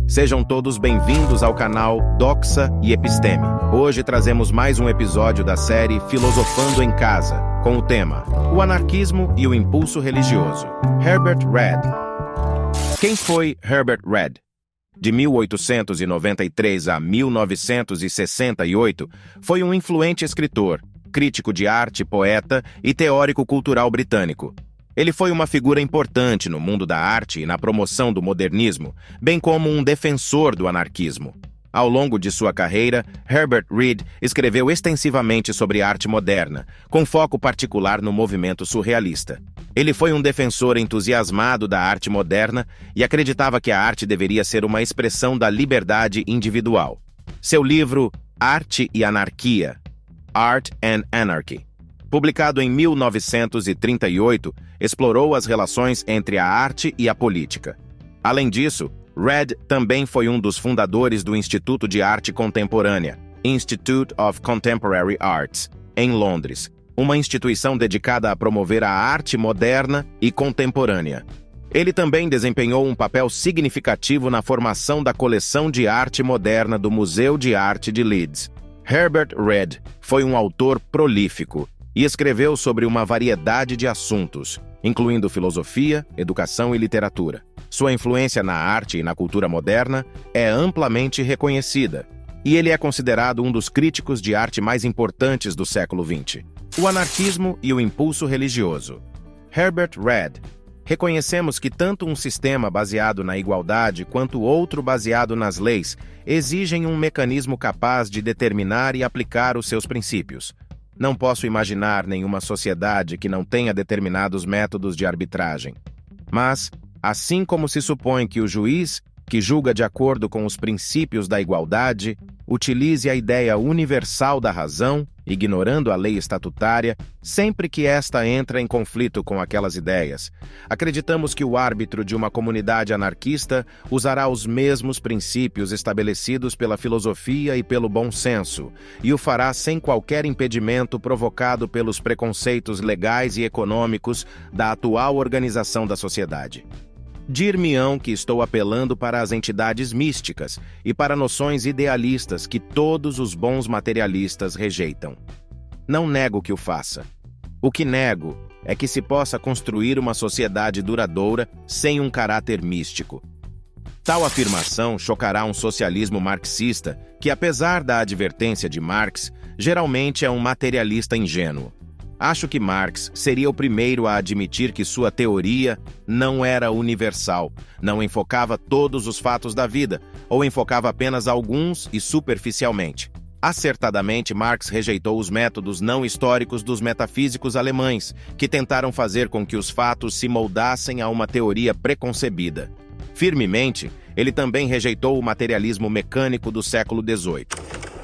Sejam todos bem-vindos ao canal Doxa e Episteme. Hoje trazemos mais um episódio da série Filosofando em Casa, com o tema O Anarquismo e o Impulso Religioso. Herbert Read. Quem foi Herbert Read? De 1893 a 1968, foi um influente escritor, crítico de arte, poeta e teórico cultural britânico. Ele foi uma figura importante no mundo da arte e na promoção do modernismo, bem como um defensor do anarquismo. Ao longo de sua carreira, Herbert Read escreveu extensivamente sobre arte moderna, com foco particular no movimento surrealista. Ele foi um defensor entusiasmado da arte moderna e acreditava que a arte deveria ser uma expressão da liberdade individual. Seu livro Arte e Anarquia, Art and Anarchy, publicado em 1938, explorou as relações entre a arte e a política. Além disso, Read também foi um dos fundadores do Instituto de Arte Contemporânea, Institute of Contemporary Arts, em Londres, uma instituição dedicada a promover a arte moderna e contemporânea. Ele também desempenhou um papel significativo na formação da coleção de arte moderna do Museu de Arte de Leeds. Herbert Read foi um autor prolífico e escreveu sobre uma variedade de assuntos, incluindo filosofia, educação e literatura. Sua influência na arte e na cultura moderna é amplamente reconhecida, e ele é considerado um dos críticos de arte mais importantes do século XX. O anarquismo e o impulso religioso. Herbert Read. Reconhecemos que tanto um sistema baseado na igualdade quanto outro baseado nas leis exigem um mecanismo capaz de determinar e aplicar os seus princípios. Não posso imaginar nenhuma sociedade que não tenha determinados métodos de arbitragem. Mas, assim como se supõe que o juiz, que julga de acordo com os princípios da igualdade, utilize a ideia universal da razão, ignorando a lei estatutária, sempre que esta entra em conflito com aquelas ideias, acreditamos que o árbitro de uma comunidade anarquista usará os mesmos princípios estabelecidos pela filosofia e pelo bom senso, e o fará sem qualquer impedimento provocado pelos preconceitos legais e econômicos da atual organização da sociedade. Dir-me-ão que estou apelando para as entidades místicas e para noções idealistas que todos os bons materialistas rejeitam. Não nego que o faça. O que nego é que se possa construir uma sociedade duradoura sem um caráter místico. Tal afirmação chocará um socialismo marxista que, apesar da advertência de Marx, geralmente é um materialista ingênuo. Acho que Marx seria o primeiro a admitir que sua teoria não era universal, não enfocava todos os fatos da vida, ou enfocava apenas alguns e superficialmente. Acertadamente, Marx rejeitou os métodos não históricos dos metafísicos alemães, que tentaram fazer com que os fatos se moldassem a uma teoria preconcebida. Firmemente, ele também rejeitou o materialismo mecânico do século XVIII.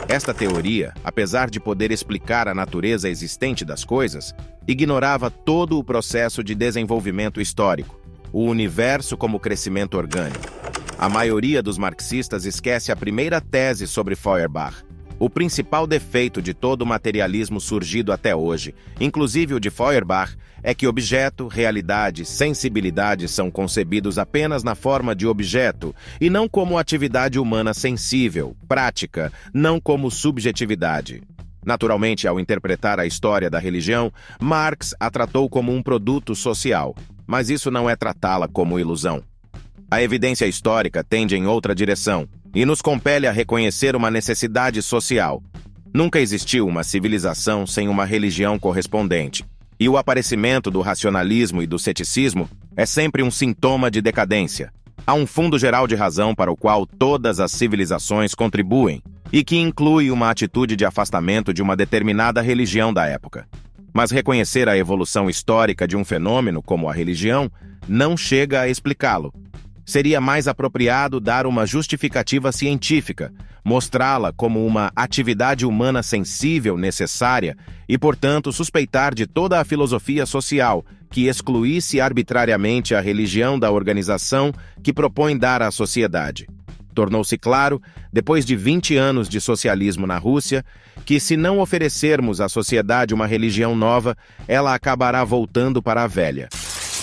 Esta teoria, apesar de poder explicar a natureza existente das coisas, ignorava todo o processo de desenvolvimento histórico, o universo como crescimento orgânico. A maioria dos marxistas esquece a primeira tese sobre Feuerbach. O principal defeito de todo o materialismo surgido até hoje, inclusive o de Feuerbach, é que objeto, realidade, sensibilidade são concebidos apenas na forma de objeto e não como atividade humana sensível, prática, não como subjetividade. Naturalmente, ao interpretar a história da religião, Marx a tratou como um produto social, mas isso não é tratá-la como ilusão. A evidência histórica tende em outra direção e nos compele a reconhecer uma necessidade social. Nunca existiu uma civilização sem uma religião correspondente, e o aparecimento do racionalismo e do ceticismo é sempre um sintoma de decadência. Há um fundo geral de razão para o qual todas as civilizações contribuem, e que inclui uma atitude de afastamento de uma determinada religião da época. Mas reconhecer a evolução histórica de um fenômeno como a religião não chega a explicá-lo. Seria mais apropriado dar uma justificativa científica, mostrá-la como uma atividade humana sensível necessária e, portanto, suspeitar de toda a filosofia social que excluísse arbitrariamente a religião da organização que propõe dar à sociedade. Tornou-se claro, depois de 20 anos de socialismo na Rússia, que se não oferecermos à sociedade uma religião nova, ela acabará voltando para a velha.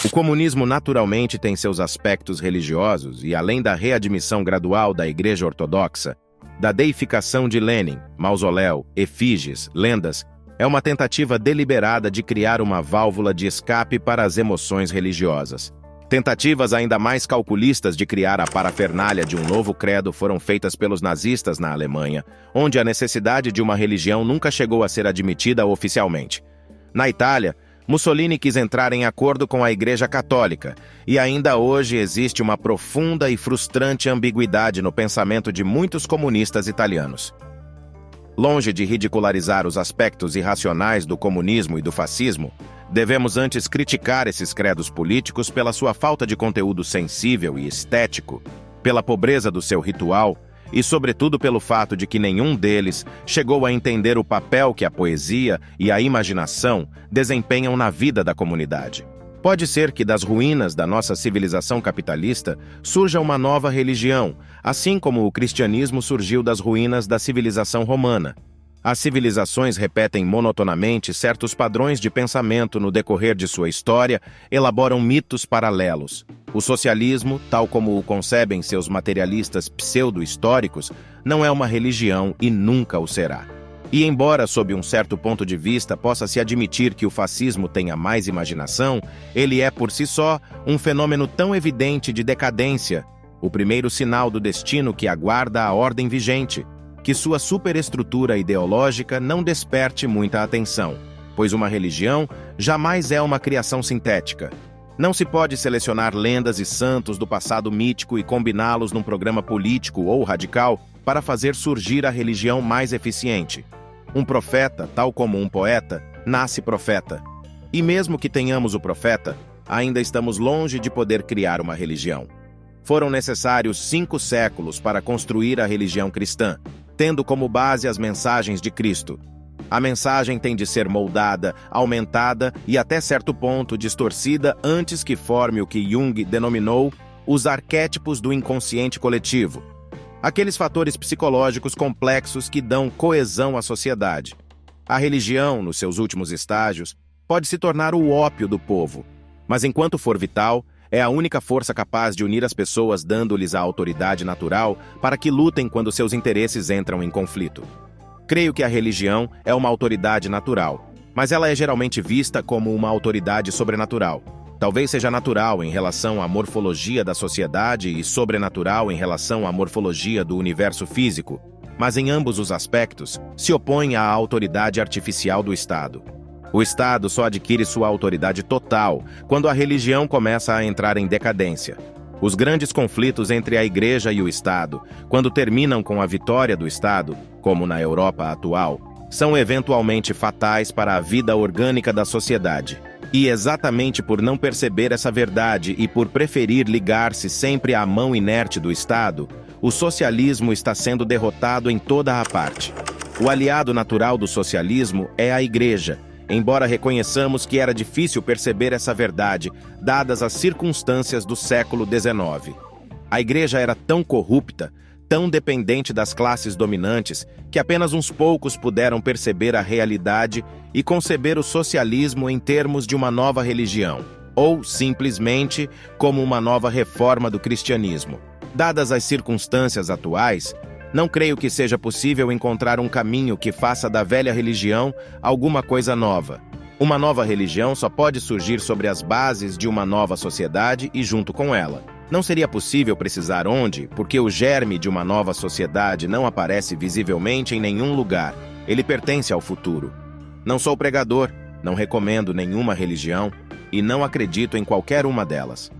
O comunismo naturalmente tem seus aspectos religiosos e, além da readmissão gradual da Igreja Ortodoxa, da deificação de Lenin, mausoléu, efígies, lendas, é uma tentativa deliberada de criar uma válvula de escape para as emoções religiosas. Tentativas ainda mais calculistas de criar a parafernália de um novo credo foram feitas pelos nazistas na Alemanha, onde a necessidade de uma religião nunca chegou a ser admitida oficialmente. Na Itália, Mussolini quis entrar em acordo com a Igreja Católica, e ainda hoje existe uma profunda e frustrante ambiguidade no pensamento de muitos comunistas italianos. Longe de ridicularizar os aspectos irracionais do comunismo e do fascismo, devemos antes criticar esses credos políticos pela sua falta de conteúdo sensível e estético, pela pobreza do seu ritual e, sobretudo, pelo fato de que nenhum deles chegou a entender o papel que a poesia e a imaginação desempenham na vida da comunidade. Pode ser que das ruínas da nossa civilização capitalista surja uma nova religião, assim como o cristianismo surgiu das ruínas da civilização romana. As civilizações repetem monotonamente certos padrões de pensamento no decorrer de sua história, elaboram mitos paralelos. O socialismo, tal como o concebem seus materialistas pseudo-históricos, não é uma religião e nunca o será. E embora, sob um certo ponto de vista, possa-se admitir que o fascismo tenha mais imaginação, ele é, por si só, um fenômeno tão evidente de decadência, o primeiro sinal do destino que aguarda a ordem vigente, que sua superestrutura ideológica não desperte muita atenção, pois uma religião jamais é uma criação sintética. Não se pode selecionar lendas e santos do passado mítico e combiná-los num programa político ou radical para fazer surgir a religião mais eficiente. Um profeta, tal como um poeta, nasce profeta. E mesmo que tenhamos o profeta, ainda estamos longe de poder criar uma religião. Foram necessários 5 séculos para construir a religião cristã, tendo como base as mensagens de Cristo. A mensagem tem de ser moldada, aumentada e até certo ponto distorcida antes que forme o que Jung denominou os arquétipos do inconsciente coletivo, aqueles fatores psicológicos complexos que dão coesão à sociedade. A religião, nos seus últimos estágios, pode se tornar o ópio do povo, mas enquanto for vital, é a única força capaz de unir as pessoas dando-lhes a autoridade natural para que lutem quando seus interesses entram em conflito. Creio que a religião é uma autoridade natural, mas ela é geralmente vista como uma autoridade sobrenatural. Talvez seja natural em relação à morfologia da sociedade e sobrenatural em relação à morfologia do universo físico, mas em ambos os aspectos se opõe à autoridade artificial do Estado. O Estado só adquire sua autoridade total quando a religião começa a entrar em decadência. Os grandes conflitos entre a Igreja e o Estado, quando terminam com a vitória do Estado, como na Europa atual, são eventualmente fatais para a vida orgânica da sociedade. E exatamente por não perceber essa verdade e por preferir ligar-se sempre à mão inerte do Estado, o socialismo está sendo derrotado em toda a parte. O aliado natural do socialismo é a Igreja, embora reconheçamos que era difícil perceber essa verdade, dadas as circunstâncias do século XIX. A Igreja era tão corrupta, tão dependente das classes dominantes, que apenas uns poucos puderam perceber a realidade e conceber o socialismo em termos de uma nova religião, ou, simplesmente, como uma nova reforma do cristianismo. Dadas as circunstâncias atuais, não creio que seja possível encontrar um caminho que faça da velha religião alguma coisa nova. Uma nova religião só pode surgir sobre as bases de uma nova sociedade e junto com ela. Não seria possível precisar onde, porque o germe de uma nova sociedade não aparece visivelmente em nenhum lugar. Ele pertence ao futuro. Não sou pregador, não recomendo nenhuma religião e não acredito em qualquer uma delas.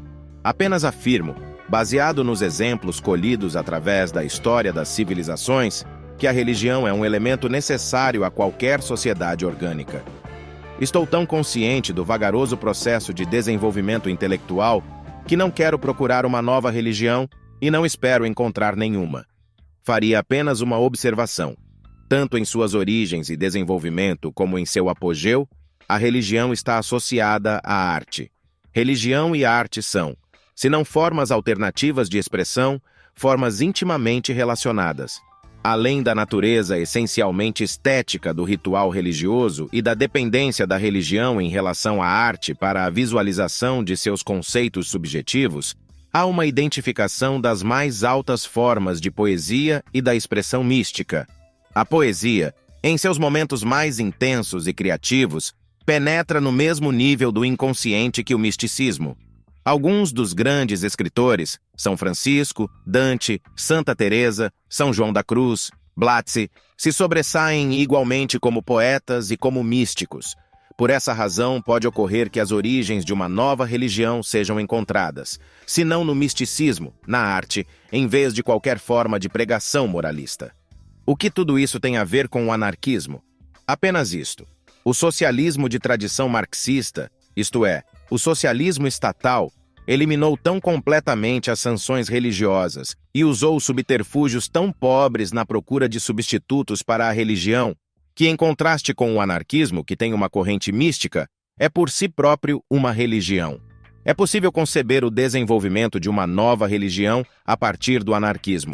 Apenas afirmo, baseado nos exemplos colhidos através da história das civilizações, que a religião é um elemento necessário a qualquer sociedade orgânica. Estou tão consciente do vagaroso processo de desenvolvimento intelectual que não quero procurar uma nova religião e não espero encontrar nenhuma. Faria apenas uma observação. Tanto em suas origens e desenvolvimento como em seu apogeu, a religião está associada à arte. Religião e arte são, se não formas alternativas de expressão, formas intimamente relacionadas. Além da natureza essencialmente estética do ritual religioso e da dependência da religião em relação à arte para a visualização de seus conceitos subjetivos, há uma identificação das mais altas formas de poesia e da expressão mística. A poesia, em seus momentos mais intensos e criativos, penetra no mesmo nível do inconsciente que o misticismo. Alguns dos grandes escritores, São Francisco, Dante, Santa Teresa, São João da Cruz, Blázio, se sobressaem igualmente como poetas e como místicos. Por essa razão, pode ocorrer que as origens de uma nova religião sejam encontradas, se não no misticismo, na arte, em vez de qualquer forma de pregação moralista. O que tudo isso tem a ver com o anarquismo? Apenas isto. O socialismo de tradição marxista, isto é, o socialismo estatal, eliminou tão completamente as sanções religiosas e usou subterfúgios tão pobres na procura de substitutos para a religião, que, em contraste com o anarquismo, que tem uma corrente mística, é por si próprio uma religião. É possível conceber o desenvolvimento de uma nova religião a partir do anarquismo.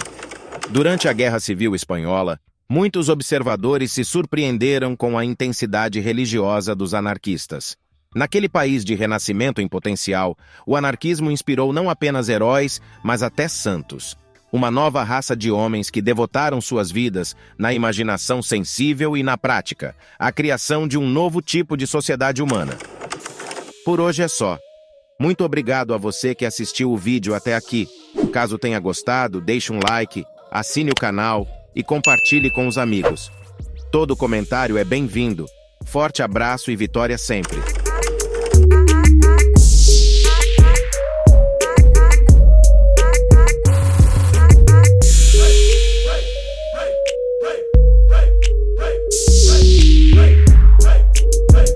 Durante a Guerra Civil Espanhola, muitos observadores se surpreenderam com a intensidade religiosa dos anarquistas. Naquele país de renascimento em potencial, o anarquismo inspirou não apenas heróis, mas até santos. Uma nova raça de homens que devotaram suas vidas na imaginação sensível e na prática, à criação de um novo tipo de sociedade humana. Por hoje é só. Muito obrigado a você que assistiu o vídeo até aqui. Caso tenha gostado, deixe um like, assine o canal e compartilhe com os amigos. Todo comentário é bem-vindo. Forte abraço e vitória sempre!